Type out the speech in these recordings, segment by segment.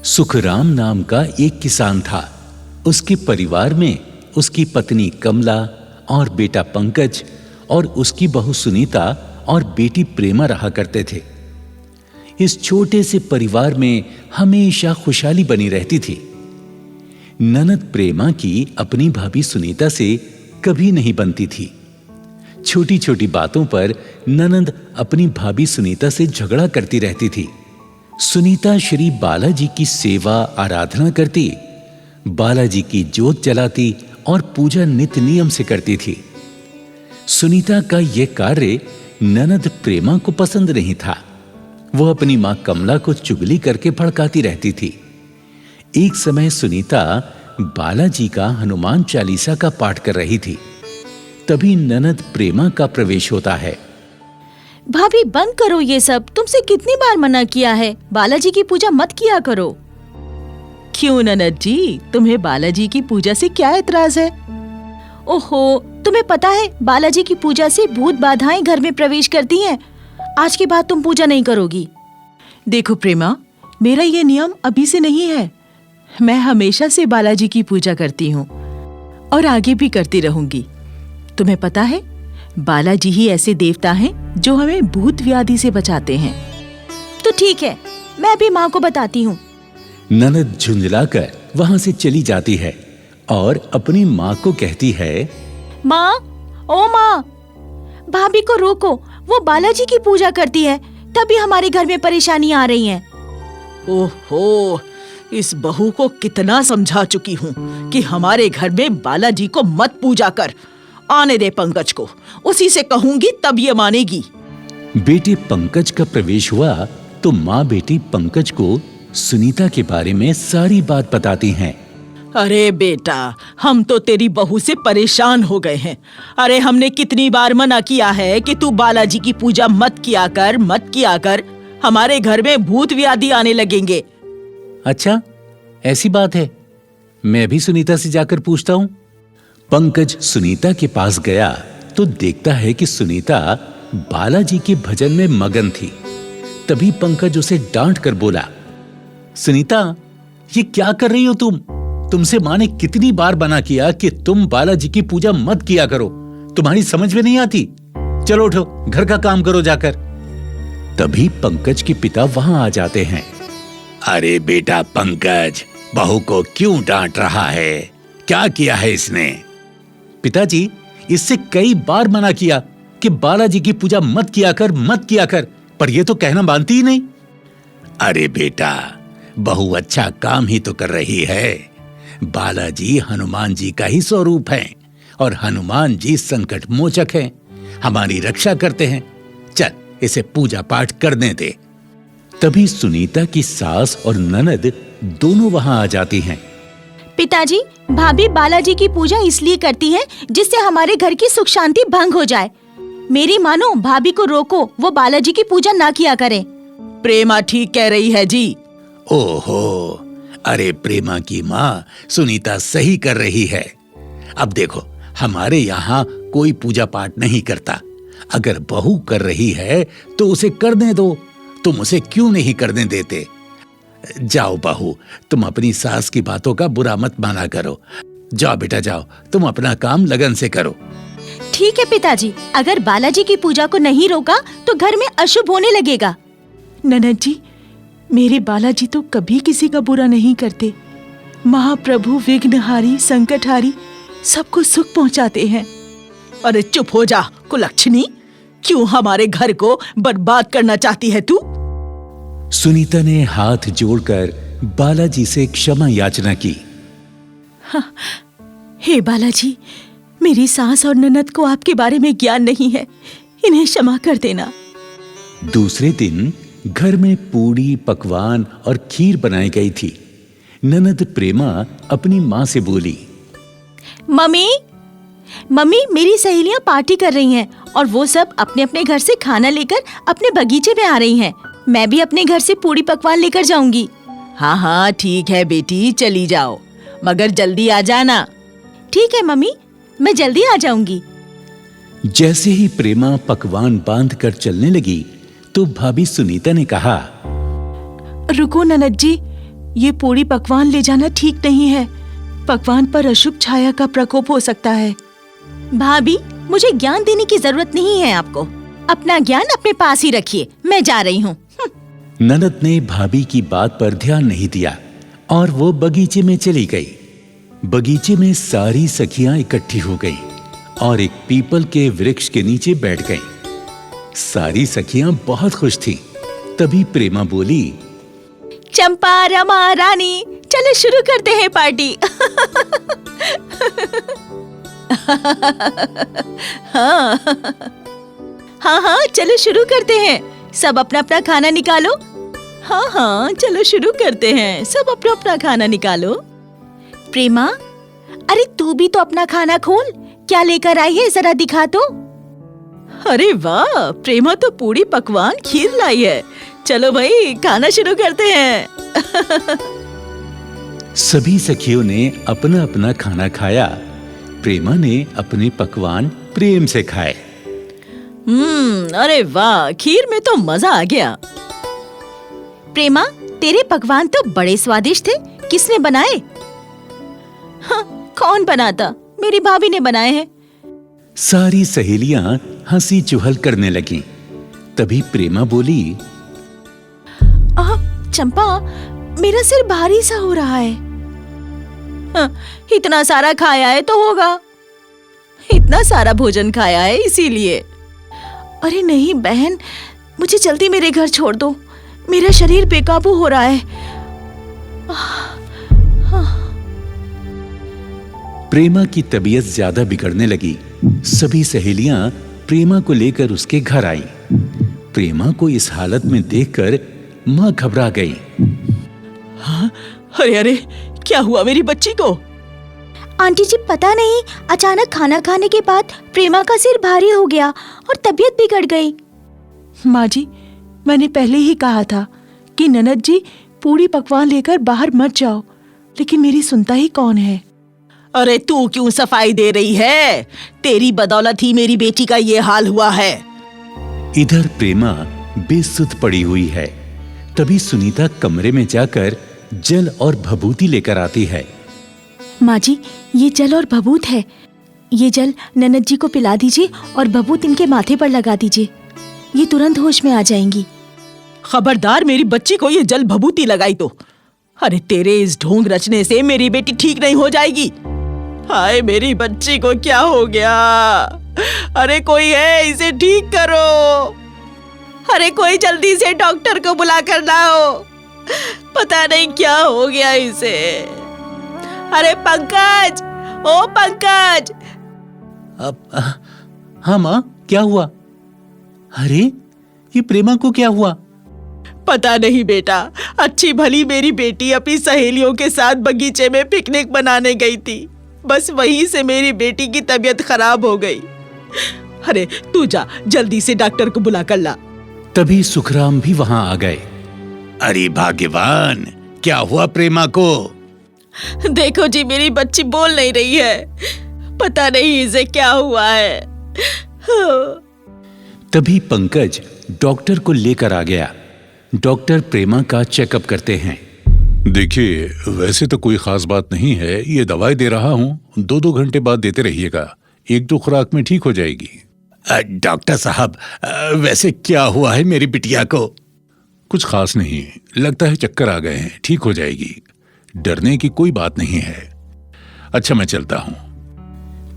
सुखराम नाम का एक किसान था। उसके परिवार में उसकी पत्नी कमला और बेटा पंकज और उसकी बहू सुनीता और बेटी प्रेमा रहा करते थे। इस छोटे से परिवार में हमेशा खुशहाली बनी रहती थी। ननद प्रेमा की अपनी भाभी सुनीता से कभी नहीं बनती थी। छोटी छोटी बातों पर ननद अपनी भाभी सुनीता से झगड़ा करती रहती थी। सुनीता श्री बालाजी की सेवा आराधना करती, बालाजी की जोत जलाती और पूजा नित्य नियम से करती थी। सुनीता का यह कार्य ननद प्रेमा को पसंद नहीं था। वो अपनी मां कमला को चुगली करके भड़काती रहती थी। एक समय सुनीता बालाजी का हनुमान चालीसा का पाठ कर रही थी। तभी ननद प्रेमा का प्रवेश होता है। भाभी बंद करो ये सब, तुमसे कितनी बार मना किया है, बालाजी की पूजा मत किया करो। क्यों ननद जी, तुम्हें बालाजी की पूजा से क्या एतराज है? ओहो, तुम्हें पता है बालाजी की पूजा से भूत बाधाएं घर में प्रवेश करती हैं। आज के बाद तुम पूजा नहीं करोगी। देखो प्रेमा, मेरा ये नियम अभी से नहीं है। मैं हमेशा से बालाजी की पूजा करती हूँ और आगे भी करती रहूंगी। तुम्हें पता है, बालाजी ही ऐसे देवता हैं जो हमें भूत व्याधि से बचाते हैं। तो ठीक है, मैं भी माँ को बताती हूँ। ननद झुंझलाकर वहां से चली जाती है और अपनी माँ को कहती है, माँ, ओ माँ, भाभी को रोको, वो बालाजी की पूजा करती है, तभी हमारे घर में परेशानियां आ रही हैं। ओहो, इस बहू को कितना समझा चुकी हूँ कि हमारे घर में बालाजी को मत पूजा कर। आने दे पंकज को, उसी से कहूंगी तब ये मानेगी। बेटे पंकज का प्रवेश हुआ तो माँ बेटी पंकज को सुनीता के बारे में सारी बात बताती हैं। अरे बेटा, हम तो तेरी बहू से परेशान हो गए हैं। अरे हमने कितनी बार मना किया है कि तू बालाजी की पूजा मत किया कर। हमारे घर में भूत व्याधि आने लगेंगे। अच्छा, ऐसी बात है? मैं भी सुनीता से जाकर पूछता हूँ। पंकज सुनीता के पास गया तो देखता है कि सुनीता बालाजी के भजन में मगन थी। तभी पंकज उसे डांट कर बोला, सुनीता, ये क्या कर रही हो तुम? तुमसे माँ ने कितनी बार मना किया कि तुम बालाजी की पूजा मत किया करो। तुम्हारी समझ में नहीं आती? चलो उठो, घर का काम करो जाकर। तभी पंकज के पिता वहां आ जाते हैं। अरे बेटा पंकज, बहू को क्यों डांट रहा है? क्या किया है इसने? पिताजी, इससे कई बार मना किया कि बालाजी की पूजा मत किया कर, पर यह तो कहना मानती ही नहीं। अरे बेटा, बहू अच्छा काम ही तो कर रही है। बालाजी हनुमान जी का ही स्वरूप है और हनुमान जी संकट मोचक हैं, हमारी रक्षा करते हैं। चल, इसे पूजा पाठ करने दे। तभी सुनीता की सास और ननद दोनों वहां आ जाती हैं। पिताजी, भाभी बालाजी की पूजा इसलिए करती है जिससे हमारे घर की सुख शांति भंग हो जाए। मेरी मानो, भाभी को रोको, वो बालाजी की पूजा ना किया करें। प्रेमा ठीक कह रही है जी। ओहो, अरे प्रेमा की माँ सुनीता सही कर रही है। अब देखो, हमारे यहाँ कोई पूजा पाठ नहीं करता। अगर बहू कर रही है तो उसे करने दो। तुम उसे क्यों नहीं करने देते? जाओ बहू, तुम अपनी सास की बातों का बुरा मत माना करो। जाओ बेटा, जाओ, तुम अपना काम लगन से करो। ठीक है पिताजी, अगर बालाजी की पूजा को नहीं रोका तो घर में अशुभ होने लगेगा। ननद जी, मेरे बालाजी तो कभी किसी का बुरा नहीं करते। महाप्रभु विघ्नहारी, संकटहारी, सबको सुख पहुंचाते हैं। अरे चुप हो जा कुलक्षणी, क्यों हमारे घर को बर्बाद करना चाहती है तू? सुनीता ने हाथ जोड़कर बालाजी से क्षमा याचना की। हे बालाजी, मेरी सास और ननद को आपके बारे में ज्ञान नहीं है, इन्हें क्षमा कर देना। दूसरे दिन घर में पूड़ी, पकवान और खीर बनाई गई थी। ननद प्रेमा अपनी माँ से बोली, मम्मी, मेरी सहेलियां पार्टी कर रही हैं और वो सब अपने अपने घर से खाना लेकर अपने बगीचे में आ रही हैं। मैं भी अपने घर से पूड़ी पकवान लेकर जाऊंगी। हाँ, ठीक है बेटी, चली जाओ, मगर जल्दी आ जाना। ठीक है मम्मी, मैं जल्दी आ जाऊंगी। जैसे ही प्रेमा पकवान बांध कर चलने लगी तो भाभी सुनीता ने कहा, रुको ननद जी, ये पूरी पकवान ले जाना ठीक नहीं है। पकवान पर अशुभ छाया का प्रकोप हो सकता है। भाभी, मुझे ज्ञान देने की जरूरत नहीं है आपको। अपना ज्ञान अपने पास ही रखिए, मैं जा रही हूँ। ननद ने भाभी की बात पर ध्यान नहीं दिया और वो बगीचे में चली गई। बगीचे में सारी सखियां इकट्ठी हो गईं और एक पीपल के वृक्ष के नीचे बैठ गईं। सारी सखियां बहुत खुश थीं। तभी प्रेमा बोली, चंपा, रमा, रानी, चलो शुरू करते हैं पार्टी। हाँ, चलो शुरू करते हैं। सब अपना अपना खाना निकालो। हाँ, चलो शुरू करते हैं। सब अपना अपना खाना निकालो। प्रेमा, अरे तू भी तो अपना खाना खोल। क्या लेकर आई है, जरा दिखा तो। अरे वाह, प्रेमा तो पूरी पकवान खीर लाई है। चलो भाई, खाना शुरू करते हैं। सभी सखियों ने अपना अपना खाना खाया। प्रेमा ने अपने पकवान प्रेम से खाए। अरे वाह, खीर में तो मजा आ गया। प्रेमा, तेरे पकवान तो बड़े स्वादिष्ट थे। किसने बनाए? हाँ, कौन बनाता? मेरी भाभी ने बनाए हैं। सारी सहेलियां हंसी चुहल करने लगीं। तभी प्रेमा बोली, चंपा, मेरा सिर भारी सा हो रहा है। हाँ, इतना सारा खाया है तो होगा। इतना सारा भोजन खाया है इसीलिए। अरे नहीं बहन, मुझे जल्दी मेरे घर छोड़ दो। मेरा शरीर बेकाबू हो रहा है। प्रेमा की तबीयत ज्यादा बिगड़ने लगी। सभी सहेलियां प्रेमा को लेकर उसके घर आईं। प्रेमा को इस हालत में देखकर मां घबरा गई। हाँ, अरे क्या हुआ मेरी बच्ची को? आंटी जी, पता नहीं, अचानक खाना खाने के बाद प्रेमा का सिर भारी हो गया और तबीयत बिगड़ गई। माँ जी, मैंने पहले ही कहा था कि ननद जी पूरी पकवान लेकर बाहर मत जाओ, लेकिन मेरी सुनता ही कौन है। अरे तू क्यों सफाई दे रही है? तेरी बदौलत ही मेरी बेटी का ये हाल हुआ है। इधर प्रेमा बेसुध पड़ी हुई है। तभी सुनीता कमरे में जाकर जल और भभूति लेकर आती है। माँ जी, ये जल और भभूत है। ये जल ननद जी को पिला दीजिए और भभूत इनके माथे पर लगा दीजिए। ये तुरंत होश में आ जाएंगी। खबरदार, मेरी बच्ची को ये जल भभूति लगाई तो। अरे तेरे इस ढोंग रचने से मेरी बेटी ठीक नहीं हो जाएगी। हाय, मेरी बच्ची को क्या हो गया? अरे कोई है, इसे ठीक करो। अरे कोई जल्दी से डॉक्टर को बुला कर लाओ। पता नहीं क्या हो गया इसे। अरे पंकज, ओ पंकज। हाँ माँ, क्या हुआ? अरे ये प्रेमा को क्या हुआ? पता नहीं बेटा, अच्छी भली मेरी बेटी अपनी सहेलियों के साथ बगीचे में पिकनिक मनाने गई थी। बस वहीं से मेरी बेटी की तबीयत खराब हो गई। अरे तू जा, जल्दी से डॉक्टर को बुला कर ला। तभी सुखराम भी वहां आ गए। अरे भाग्यवान, क्या हुआ प्रेमा को? देखो जी, मेरी बच्ची बोल नहीं रही है। पता नहीं इसे क्या हुआ है। तभी पंकज डॉक्टर को लेकर आ गया। डॉक्टर प्रेमा का चेकअप करते हैं। देखिए, वैसे तो कोई खास बात नहीं है। ये दवाई दे रहा हूँ, 2-2 घंटे बाद देते रहिएगा। 1-2 खुराक में ठीक हो जाएगी। डॉक्टर साहब, वैसे क्या हुआ है मेरी बिटिया को? कुछ खास नहीं, लगता है चक्कर आ गए हैं। ठीक हो जाएगी, डरने की कोई बात नहीं है। अच्छा, मैं चलता हूँ।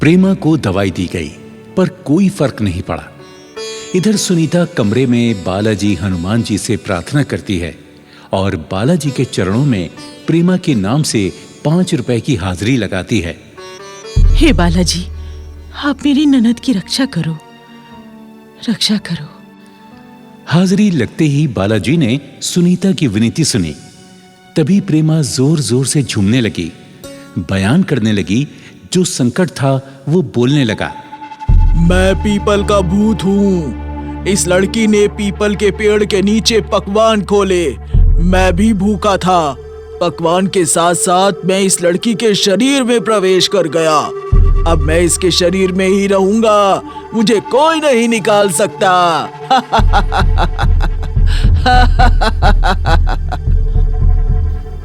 प्रेमा को दवाई दी गई पर कोई फर्क नहीं पड़ा। इधर सुनीता कमरे में बालाजी हनुमान जी से प्रार्थना करती है और बालाजी के चरणों में प्रेमा के नाम से 5 रुपए की हाजिरी लगाती है। हे बालाजी, आप मेरी ननद की रक्षा करो, रक्षा करो। हाजिरी लगते ही बालाजी ने सुनीता की विनती सुनी। तभी प्रेमा जोर जोर से झूमने लगी, बयान करने लगी। जो संकट था वो बोलने लगा। मैं पीपल का भूत हूँ। इस लड़की ने पीपल के पेड़ के नीचे पकवान खोले। मैं भी भूखा था। पकवान के साथ साथ मैं इस लड़की के शरीर में प्रवेश कर गया। अब मैं इसके शरीर में ही रहूंगा। मुझे कोई नहीं निकाल सकता।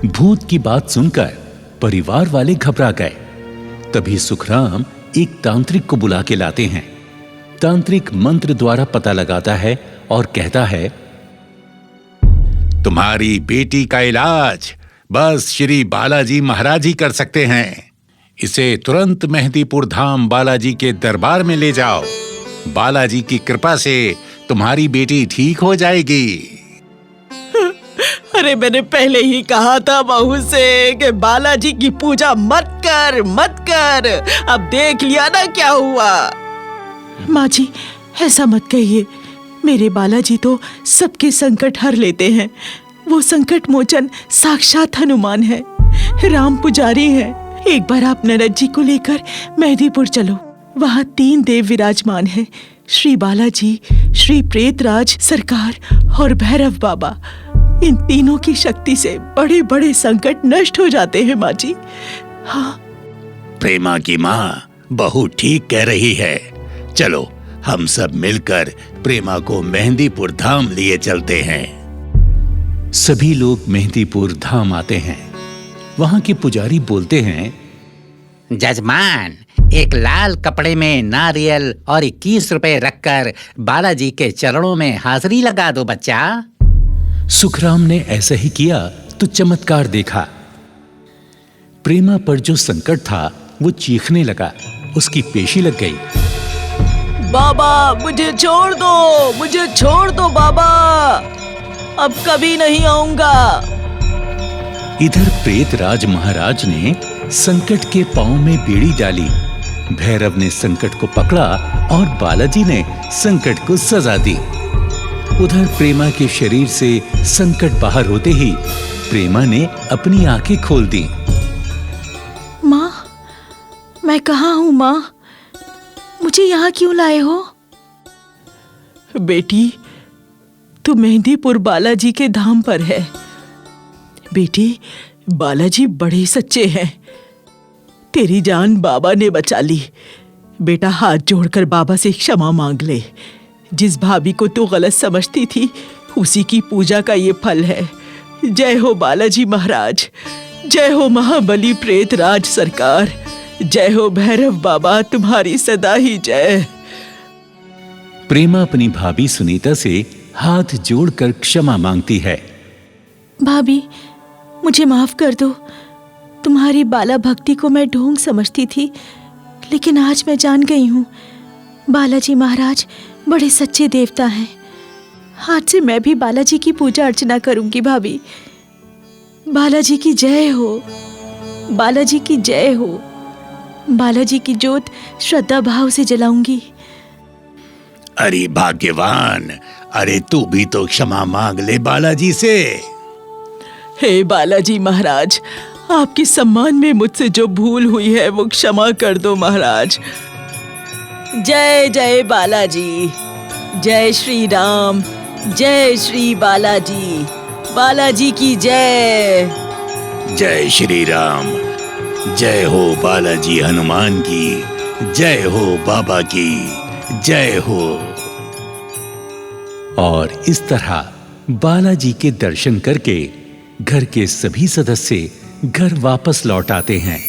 भूत की बात सुनकर परिवार वाले घबरा गए। तभी सुखराम एक तांत्रिक को बुला के लाते हैं। तांत्रिक मंत्र द्वारा पता लगाता है और कहता है, तुम्हारी बेटी का इलाज बस श्री बालाजी महाराज ही कर सकते हैं। इसे तुरंत मेहंदीपुर धाम बालाजी के दरबार में ले जाओ। बालाजी की कृपा से तुम्हारी बेटी ठीक हो जाएगी। अरे मैंने पहले ही कहा था बहू से कि बालाजी की पूजा मत कर मत कर। अब देख लिया ना क्या हुआ। माँ जी, ऐसा मत कहिए। मेरे बालाजी तो सबके संकट हर लेते हैं। वो संकट मोचन साक्षात हनुमान है, राम पुजारी है। एक बार आप नरद जी को लेकर मेहंदीपुर चलो। वहाँ 3 देव विराजमान हैं, श्री बालाजी, श्री प्रेतराज सरकार और भैरव बाबा। इन तीनों की शक्ति से बड़े बड़े संकट नष्ट हो जाते हैं माँ जी। हाँ। प्रेमा की माँ बहू ठीक कह रही है। चलो हम सब मिलकर प्रेमा को मेहंदीपुर धाम लिए चलते हैं। सभी लोग मेहंदीपुर धाम आते हैं। वहां के पुजारी बोलते हैं, जजमान, एक लाल कपड़े में नारियल और 21 रुपए रखकर बालाजी के चरणों में हाजिरी लगा दो बच्चा। सुखराम ने ऐसा ही किया तो चमत्कार देखा। प्रेमा पर जो संकट था वो चीखने लगा, उसकी पेशी लग गई। बाबा मुझे छोड़ दो, मुझे छोड़ दो बाबा, अब कभी नहीं आऊंगा। इधर प्रेतराज महाराज ने संकट के पांव में बेड़ी डाली। भैरव ने संकट को पकड़ा और बालाजी ने संकट को सजा दी। उधर प्रेमा के शरीर से संकट बाहर होते ही प्रेमा ने अपनी आंखें खोल दी। माँ, मैं कहाँ हूँ माँ? मुझे यहाँ क्यों लाए हो? बेटी, तू मेहंदीपुर बालाजी के धाम पर है। बेटी, बालाजी बड़े सच्चे हैं। तेरी जान बाबा ने बचा ली। बेटा, हाथ जोड़कर बाबा से क्षमा मांग ले। जिस भाभी को तू गलत समझती थी, उसी की पूजा का ये फल है। जय हो बालाजी महाराज, जय हो महाबली प्रेतराज सरकार, जय हो भैरव बाबा, तुम्हारी सदा ही जय। प्रेमा अपनी भाभी सुनीता से हाथ जोड़कर क्षमा मांगती है। भाभी, मुझे माफ कर दो। तुम्हारी बाला भक्ति को मैं ढोंग समझती थी, लेकिन आज मैं जान गई हूँ बालाजी महाराज बड़े सच्चे देवता हैं। आज से मैं भी बालाजी की पूजा अर्चना करूंगी। भाभी, बालाजी की जय हो, बालाजी की जय हो। बालाजी की ज्योत श्रद्धा भाव से जलाऊंगी। अरे भाग्यवान, अरे तू भी तो क्षमा मांग ले बालाजी से। हे बालाजी महाराज, आपके सम्मान में मुझसे जो भूल हुई है वो क्षमा कर दो महाराज। जय जय बालाजी, जय श्री राम, जय श्री बालाजी, बालाजी की जय। जय श्री राम, जय हो बालाजी हनुमान की, जय हो बाबा की, जय हो। और इस तरह बालाजी के दर्शन करके घर के सभी सदस्य घर वापस लौट आते हैं।